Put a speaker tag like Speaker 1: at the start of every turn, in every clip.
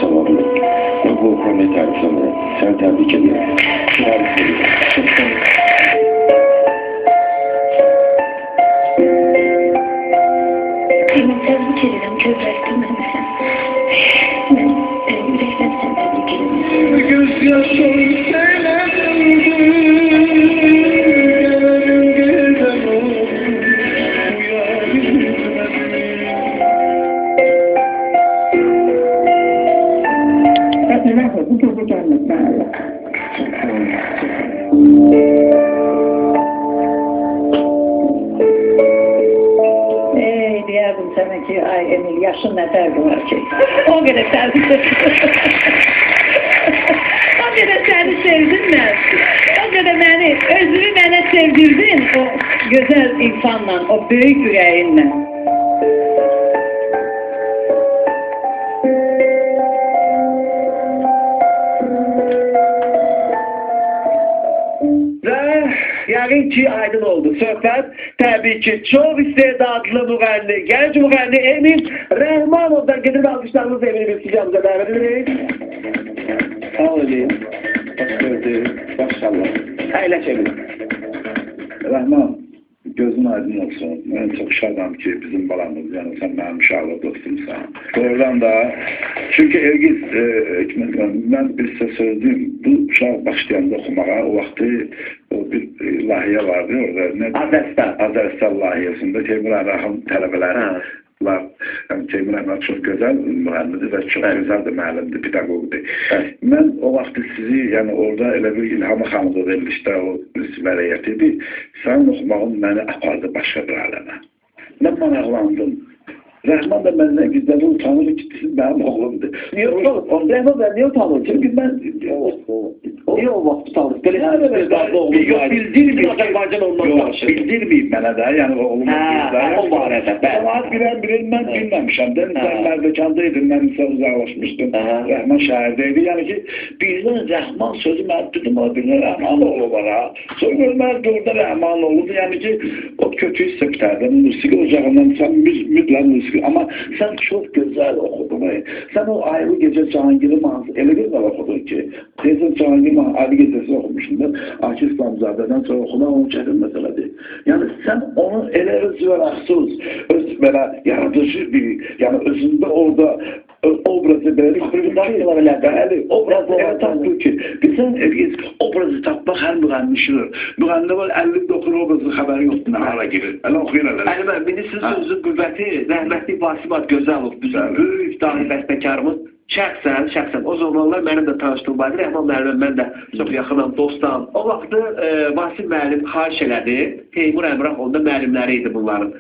Speaker 1: zamanı ve bu planetary zamanı. Sen tebrik ediyorum. Tebrik ediyorum. Çok sağ olun.
Speaker 2: Tebrik ederim. Közleştirmemişsin. Ben yürekten seni tebrik ederim.
Speaker 3: Gözyaşım
Speaker 2: Bu gece gelmekten Allah. Diyerdim sana ki ay Emil yaşın ne derdi var ki. O kadar seni o kadar seni sevdim ben. O kadar beni, özünü bana sevdirdin o güzel insanla, o büyük yüreğinle.
Speaker 3: Yəqin ki, aydın oldu söhbət. Təbii ki, çox istedadlı müğənni, gənc müğənni Emin Rəhmanovdan gedir alqışlarımız Emin'i biz sizə dəvət edirik. Sağ olun. Hoş gördük. Maşallah. Əyləş Emin.
Speaker 4: Rəhman, gözün aydın olsun. Mən çox şadam ki, bizim balamız, yəni sən mənim uşaqlı dostumsan. Doğrudan da, çünki Ergiz, mən bir sizə söyleyeyim, bu uşaq başlayanda oxumağa, o vaxtı bir layihə vardı orada. Azəristan layihəsində Teymur Əmrahın tələbələri var. Yəni, Teymur Əmrah çox gözəl mühəllidir və çox gözəl də müəllimdir, pedaqoqdur. Mən o vaxtı sizi, yəni orada elə bir İlham xanımda verilişdə o vəliyyət idi. Sənin oxumağın məni apardı başqa bir aləmə. Mən maraqlandım. Rəhman da məndən gizlədi, utanır ki, siz mənim oğlumdur.
Speaker 3: Niyə utanır? Rəhman ben niyə utanır? Çünki mən niyə o vaxt utanır? Bildirməyim Azərbaycan ondan qarşı.
Speaker 4: Bildirməyim mənə də, yəni oğlumun
Speaker 3: o barədə.
Speaker 4: Cəmaat bilən mən bilməmişəm. Mən Mərdəkanda idim, mən isə uzaqlaşmışdım. Rəhman şəhərdəydi. Yəni ki, birdən Rəhman sözü mən dedim, o birdən Rəhman oğlu var ha. Sonra mən orada Rəhman oğludur. Yəni ki, o kötü hissetlərdən, musiki ocağından sən mütləq musiki. Ama sen çok güzel okudun. Sen o ayrı gece Cahangir'i ele güzel okudun ki. Teyzem Cahangir'i ayrı gecesi okumuşsun. Akif İslamzade'den sonra okunan onun çetin meseledir. Yani sen onu ele özveraksız, böyle yaratıcı bir, yani özünde orada obrazı böyle obrazı tapdı ki bizim obrazı tapmak her müğenmişidir. Müğenni var 59 obrazı haberi yoktu ne hala gelir. Elə oxuyurlar.
Speaker 3: Əlbəttə, bindi siz sözün qüvvəti, rəhmətli Basimat Gözəlov, bizim böyük dahi bəstəkarımız şəxsən o zamanlar mənim də tanışdığım vardı. Rəhman müəllim, mən də çox yaxınam, dostam. O vaxtı Basim müəllim xahiş elədi. Teymur Əmrah onda müəllimləri idi bunların.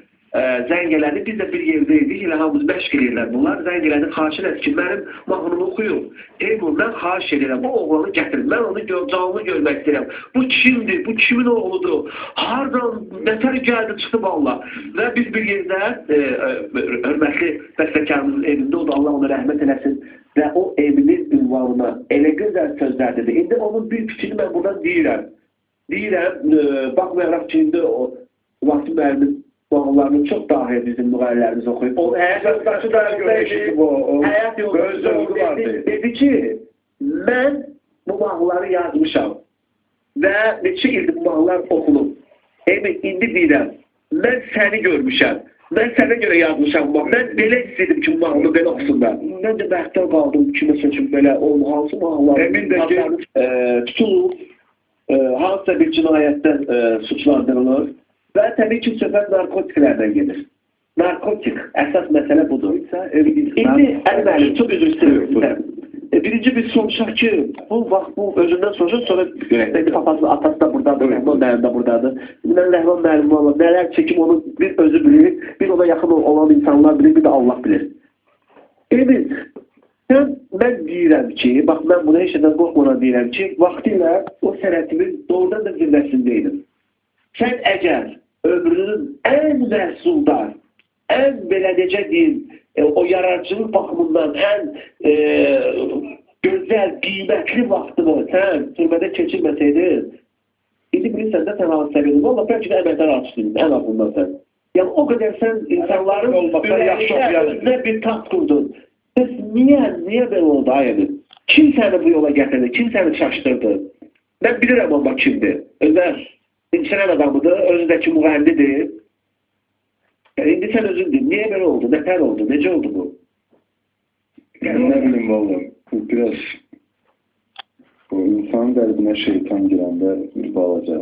Speaker 3: Zəng elədi, biz də bir yerdəydik, elə hamımız məşq edirlər bunlar. Zəng elədi, xahiş elədi ki, mənim mahnımı oxuyun. Teymur, mən xahiş edirəm, bu oğlanı gətirin, mən onu canlı görmək istəyirəm. Bu kimdir, bu kimin oğludur? Hardan, nətər gəldi, çıxdı valla. Və biz bir yerdə, hörmətli bəstəkarımızın evində, o da Allah ona rəhmət eləsin. Və o evinin ünvanına elə gözəl sözlər dedi. İndi onun bir fikrini mən buradan deyirəm. Baxmayaraq ki, indi o Vasim müəllimin mahnılarını çox dahi bizim müğənnilərimiz oxuyub. O həyat yoldaşı da həyat yoldaşı dedi ki, mən bu mahnıları yazmışam və neçə ildir bu mahnılar oxunub. İndi deyirəm, mən səni görmüşəm. Mən sənə görə yazmışam. Mən belə istədim ki, bu mahnını belə oxusunlar. Mən də bəxtər qaldım ki, məsəl üçün belə hansı mahnılar tutulub, hansısa bir cinayətdən suçlandırılır. Və təbii ki, söhbət narkotiklərdən gedir. Narkotik, əsas məsələ budur. İndi, Əli müəllim, çox üzr istəyirəm. Birinci bir soruşaq ki, bu vaxt bu özündən soruşaq, sonra görəkdə papazlı atası da buradadır, Rəhman müəllim də buradadır. Mən Rəhman müəllim valla nələr çəkim onu bir özü bilir, bir ona yaxın olan insanlar bilir, bir də Allah bilir. Evet, mən deyirəm ki, bax mən buna heç nədən qorxmadan deyirəm ki, vaxtilə o sənətimin doğrudan da zirvəsindəydim. Sən əgər ömrünün ən məhsuldar, ən belə necə deyim, o yaradıcılıq baxımından ən gözəl, qiymətli vaxtını sən türmədə keçirməsəydin, indi bilirsən də sən hansı səviyyədir. Valla bəlkə də əməkdən açdın, ən azından sən. Yəni o qədər sən insanların ürəyində bir taxt qurdun. Bəs niyə belə oldu ayədi? Kim səni bu yola gətirdi? Kim səni çaşdırdı? Mən bilirəm amma kimdir. Özər incələn adamıdır, özündəki müğənnidir. İndi sən özündür. Niyə belə oldu? Nətər oldu? Necə oldu bu?
Speaker 1: Yani ne bileyim valla. Bu biraz o insanın derdine şeytan girende bir balaca.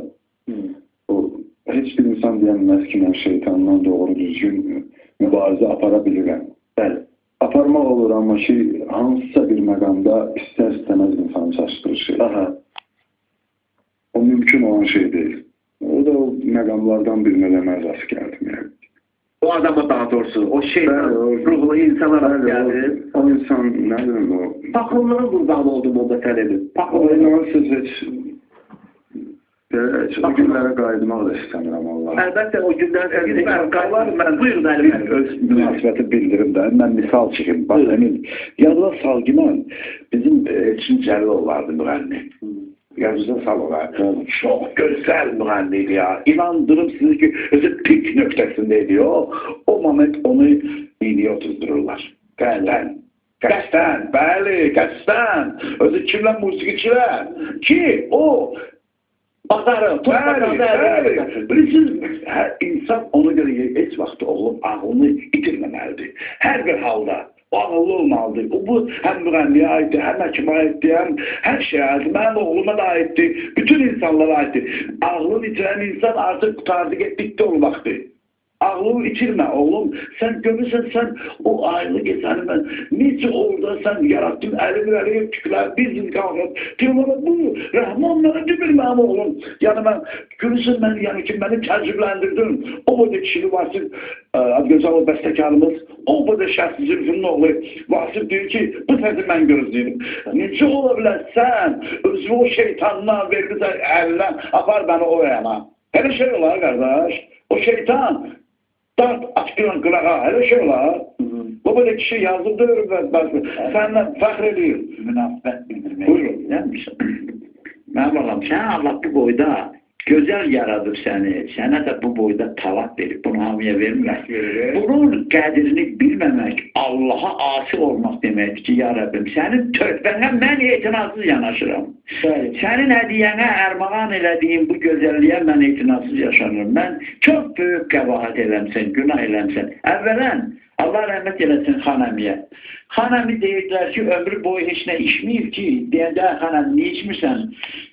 Speaker 1: O hiçbir insan diyemez ki ben şeytandan doğru düzgün mübarize aparabilirim.
Speaker 3: Bəli.
Speaker 1: Aparmaq olur amma ki hansısa bir məqamda istər-istəməz insanı çaşdırır şey.
Speaker 3: Aha.
Speaker 1: O mümkün olan şey değil. O da o məqamlardan birine de mən rast gəldim yani.
Speaker 3: O adama daha doğrusu, o şeytan ruhlu insana geldi.
Speaker 1: O insan ne bileyim o.
Speaker 3: Paklılığın kurbanı oldum onda sen edin.
Speaker 1: Paklılığın hiç o günlərə qayıtmaq da istəmirəm Allah.
Speaker 3: Əlbəttə o gündən mən buyurun əlimə.
Speaker 4: Öz münasibəti bildirim də. Mən misal çekim. Bak Emin, yadına sal ki mən bizim Elçin Cəlil vardı müğənni. Yazıda sal olardı. Çok güzel müğenniydi ya. İnandırım sizi ki özü pik nöqtəsindeydi o. O moment onu iyiliğe oturtdururlar. Qəsdən, bəli, qəsdən. Özü kimlə musiqiçilər ki o Bazarı, bəli. Bilirsiniz, her insan ona göre heç vaxt oğlum ağlını itirməməlidir. Her bir halda o ağıllı olmalıdır. O bu hem müğənniyə aiddir, hem həkimə aiddir, hem her şeye aiddir. Mənim oğluma da aiddir, bütün insanlara aiddir. Ağlını itiren insan artık tarzı bitti olmaktır. Ağlını itirme oğlum. Sen görürsen sen o ayrılık geçeni ben. Niçin orada sen yarattın elimi tükler bizim kalkıp. Diyorlar bu Rahmanlara demirmem oğlum. Yani ben görürsen ben yani ki beni tecrübelendirdin. O burada kişili Vasif Gözal bəstəkarımız. O burada şəxsi zülfünün oğlu Vasif diyor ki bu sesi ben gözleydim. Niçin olabilir sen özü o şeytanına verirsen eline apar beni o yana. Hele şey olar kardeş. O şeytan dart açılan qırağa, elə şey olar. Bu böyle kişi yazıldır ben senden fəxr edir.
Speaker 5: Münasibət bildirmək. Buyurun. Mən bakalım, sen Allah bu boyda güzel yaradıb səni. Sənə də bu boyda talat verib. Bunu hamıya vermirlər. Bunun qədrini bilməmək, Allaha asi olmaq deməkdir ki, ya Rabbim, sənin töhbənə mən etinasız yanaşıram. Sənin hədiyənə ərmağan elədiyin bu gözəlliyə mən etinasız yaşanırım. Mən çox böyük qəbahat eləmsən, günah eləmsən. Əvvələn, Allah rəhmət eləsin xanəmiyə. Xanəmi deyirlər ki, ömrü boyu heç nə içməyib ki, deyəndə xanəm, niyə içmirsən?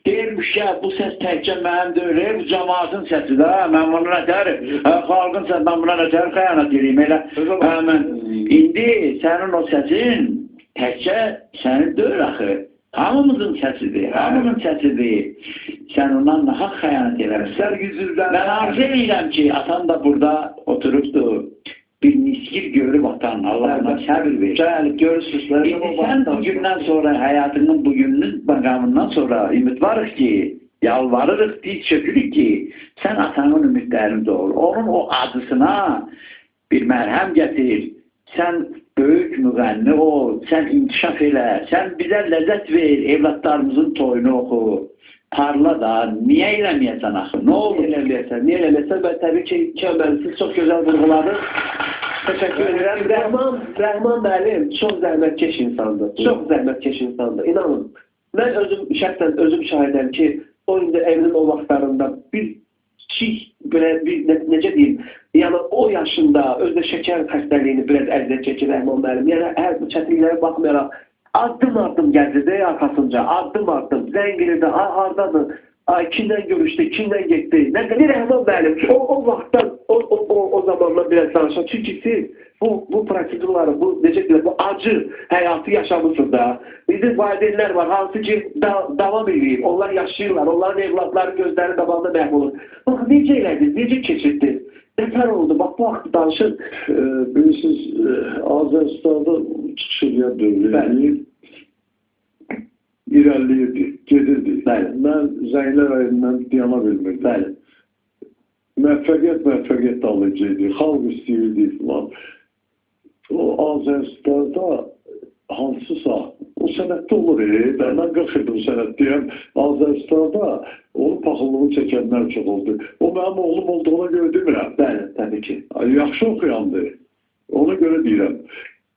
Speaker 5: Deyirmiş ki, bu səs təkcə mənim deyil, bu cəmaatın səsi də, mən bunu nətər, xalqın səsi, mən buna nətər xəyanət edeyim, elə. İndi sənin o səsin təkcə sənin deyil axı. Hamımızın səsidir, hamının səsidir. Sən ondan daha xəyanət eləmişsən. Mən arzu edirəm ki, atan da burada oturubdur. Bir miskil görüp atan Allah'ına sabır verir.
Speaker 3: Gəlib görürsünüz.
Speaker 5: Sen bugünden sonra hayatının bugünün makamından sonra ümit varıq ki, yalvarırıq, diz çökürük ki, sen atanın ümitlerini doğru. Onun o adısına bir merhem getir. Sen büyük müğenni ol, sen inkişaf elə, sen bize lezzet ver, evlatlarımızın toyunu oku. Parla da, niye eləməyəsən axı? Ne olur?
Speaker 3: Niye eləməyəsən? Ben tabii ki, siz çok güzel vurguladınız. Teşekkür ederim. Rəhman müəllim çok zəhmətkeş insandır. Çok zəhmətkeş insandır. İnanın. Ben şəxsən özüm şahidəm ki, o indi evinin o vaxtlarında bir böyle bir necə deyim, yani o yaşında özde şeker xəstəliyini biraz əziyyət çəkir Rəhman müəllim. Yəni hər bu çətinliklərə baxmayaraq addım gəzdi arkasınca, addım zəngirdi, hardadır, kimdən görüşdü, kimdən getdi. Nə qədər Rəhman müəllim, o vaxtdan, o zamanlar biraz danışaq. Çünki siz bu prosedurları, bu necə deyil, bu acı həyatı yaşamışsınız da. Bizim valideynlər var, hansı ki davam edir, onlar yaşayırlar, onların evlatları gözləri qabağında məhv olur. Bax, necə elədiniz, necə keçirdiniz? Nətər oldu? Bax, bu vaxt danışın.
Speaker 1: Bilirsiniz, Azərbaycanda çıxışıya dövlədir. İrəliyirdi, gedirdi. Mən zənglər ayından diyana bilmirdim.
Speaker 3: Bəli.
Speaker 1: Müvəffəqiyyət dalıcıydı, xalq istəyirdi falan. O Azərbaycanda hansısa, o sənətdə olur, mən 40 ildir o sənətdəyəm. Azərbaycanda onun paxıllığını çəkənlər çox oldu. O mənim oğlum olduğuna görə demirəm.
Speaker 3: Bəli, təbii ki.
Speaker 1: Yaxşı oxuyandı. Ona görə deyirəm.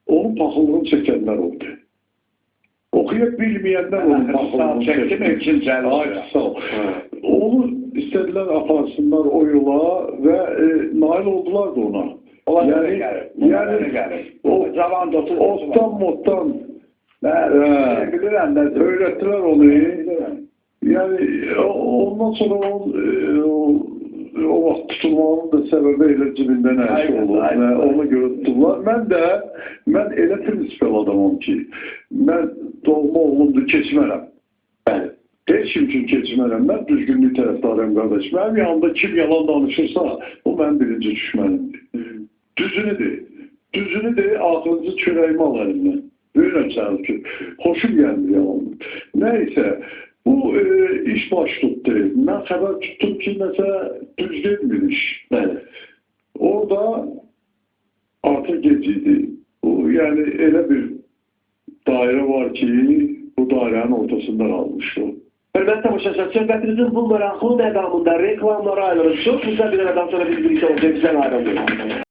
Speaker 4: onun paxıllığını çəkənlər oldu. Oxuya bilməyənlər onun paxıllığını çəkdi. Sağ ol. Onu istədilər aparsınlar o yola və nail oldular da ona. Yəni otdan öyrətdilər onu. Yəni ondan sonra o vaxt tutulmanın da səbəbi elə cibində nəşi olur. Ona görə tutulurlar. Mən elə prinsipel adamım ki, mən doğma oğlumdur, keçmərəm. Heç kim üçün keçmərəm. Mən düzgünlük tərəfdarıyım, qardaş. Mənim yanımda kim yalan danışırsa, o mənim birinci düşmənimdir. Düzünü de, ağzınızı çörəyimi al əlimdən. Böyünəm sənə ki, xoşum gəlmir yalanım. Nəysə, bu iş baş tutdu. Mən xəbər tuttum ki, məsələ düzgün bir iş. Orada artıq geciydi. Bu, yəni elə bir dairə var ki, bu dairənin ortasında qalmışdı.
Speaker 3: Hörmətli tamaşaçılar, söhbətimizin bu maraqlı məqamında reklamlara ayrılır. Çox güzel bir aradan sonra biz birlikte olacağız. Bizden ayrılıyoruz.